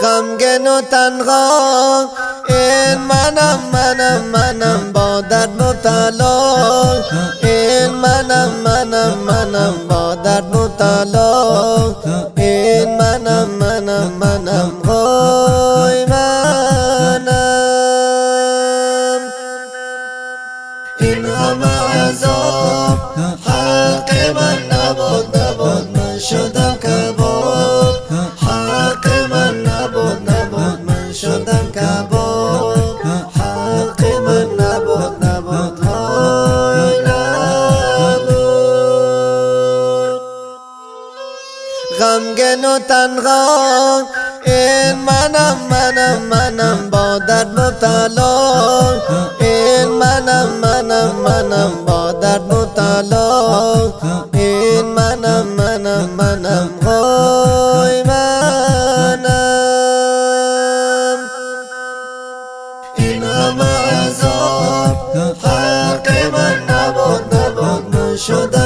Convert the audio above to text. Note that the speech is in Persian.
غمگن و تنها این منم با درد مبتلا این منم با درد مبتلا این منم وای منم این همه عذاب حق من نبود من شدم کباب حق من نبود من شدم کباب حق من نبود های نبود غمگن و تنها این منم با درد مبتلا این منم با درد مبتلا این منم وای منم این همه عذاب حق من نبود من شدم